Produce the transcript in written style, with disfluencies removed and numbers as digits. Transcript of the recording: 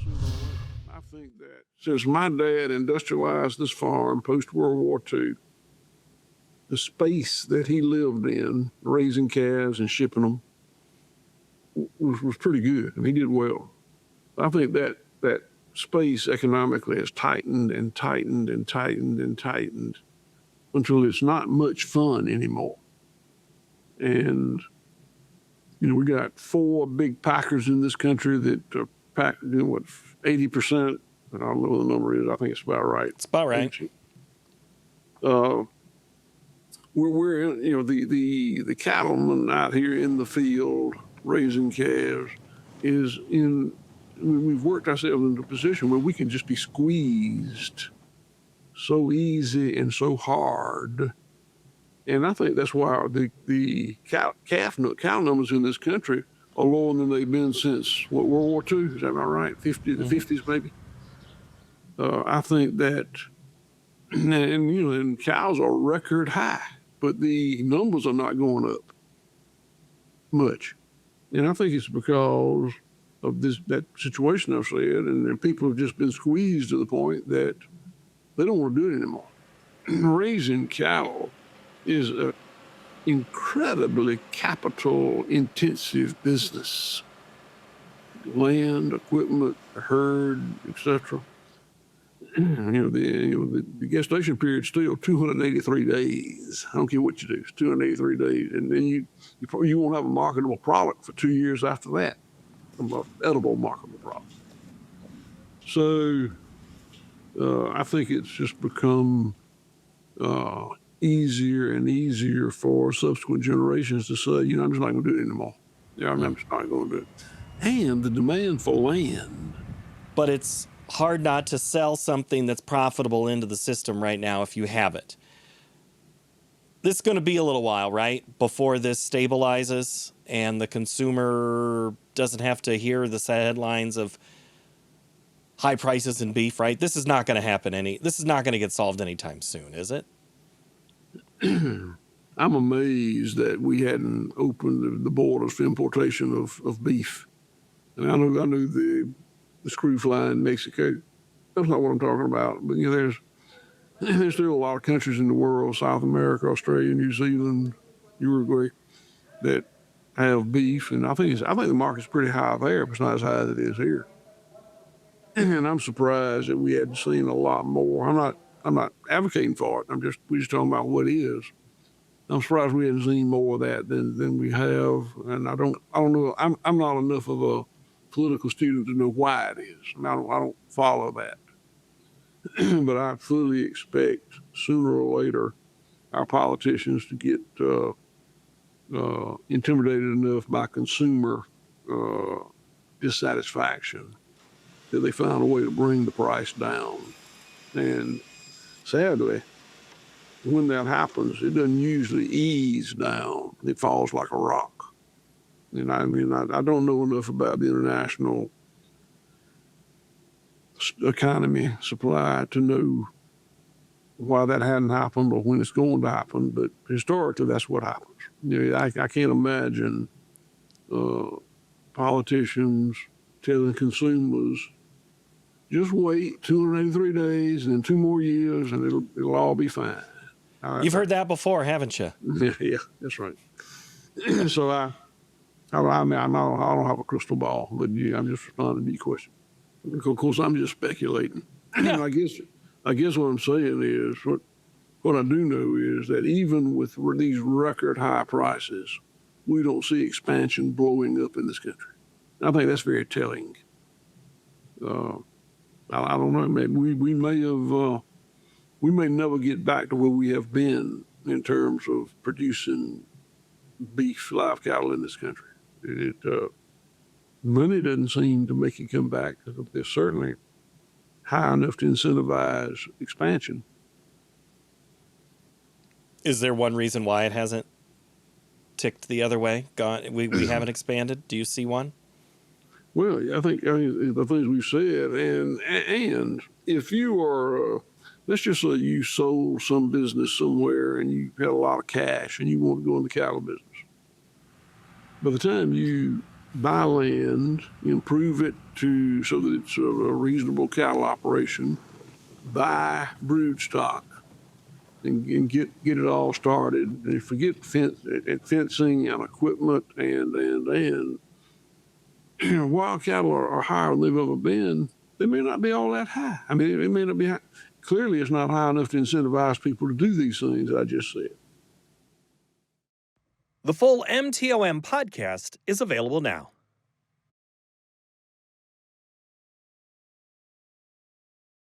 sooner or later. I think that since my dad industrialized this farm post-World War II, the space that he lived in, raising calves and shipping them, was pretty good. I mean, he did well. I think that space economically has tightened and tightened and tightened and tightened until it's not much fun anymore. And, we got 4 big packers in this country that are packed, 80%? I don't know what the number is. I think it's about right. It's about right. We're in, the cattleman out here in the field raising calves we've worked ourselves into a position where we can just be squeezed so easy and so hard. And I think that's why the cow numbers in this country are lower than they've been since World War II. Is that about right? The 50s maybe. I think that, and cows are record high, but the numbers are not going up much. And I think it's because of that situation I've said, and people have just been squeezed to the point that they don't want to do it anymore. Raising cattle is an incredibly capital-intensive business. Land, equipment, herd, etc. The gestation period is still 283 days. I don't care what you do, it's 283 days. And then you won't have a marketable product for 2 years after that, an edible marketable product. So I think it's just become easier and easier for subsequent generations to say, I'm just not going to do it anymore. I'm just not going to do it. And the demand for land. But it's hard not to sell something that's profitable into the system right now if you have it. This is going to be a little while, right, before this stabilizes and the consumer doesn't have to hear the sad headlines of high prices in beef, right? This is not going to happen this is not going to get solved anytime soon, is it? I'm amazed that we hadn't opened the borders for importation of beef. And I know the screw fly in Mexico. That's not what I'm talking about. But there's still a lot of countries in the world, South America, Australia, New Zealand, Uruguay, that have beef, and I think the market's pretty high there, but it's not as high as it is here. And I'm surprised that we hadn't seen a lot more. I'm not advocating for it. We're just talking about what is. I'm surprised we hadn't seen more of that than we have, and I don't know. I'm not enough of a political student to know why it is. I don't follow that. But I fully expect sooner or later our politicians to get intimidated enough by consumer dissatisfaction that they find a way to bring the price down. And sadly, when that happens, it doesn't usually ease down. It falls like a rock. And I don't know enough about the international economy supply to know why that hadn't happened or when it's going to happen, but historically that's what happens. I can't imagine politicians telling consumers, just wait 283 days and then 2 more years and it'll all be fine. You've heard that before, haven't you? Yeah, that's right. So I don't have a crystal ball, but I'm just responding to your question. Of course, I'm just speculating. Yeah. I guess what I'm saying is, what I do know is that even with these record high prices, we don't see expansion blowing up in this country. I think that's very telling. I don't know. Maybe we may never get back to where we have been in terms of producing beef, live cattle in this country. Money doesn't seem to make it come back. They're certainly high enough to incentivize expansion. Is there one reason why it hasn't ticked the other way? We haven't expanded? Do you see one? Well, I think the things we've said, and if you are, let's just say you sold some business somewhere and you had a lot of cash and you want to go in the cattle business. By the time you buy land, improve it so that it's a reasonable cattle operation, buy brood stock, and get it all started. And forget fencing and equipment and wild cattle are higher than they've ever been. They may not be all that high. I mean, it may not be high. Clearly, it's not high enough to incentivize people to do these things I just said. The full MtoM podcast is available now.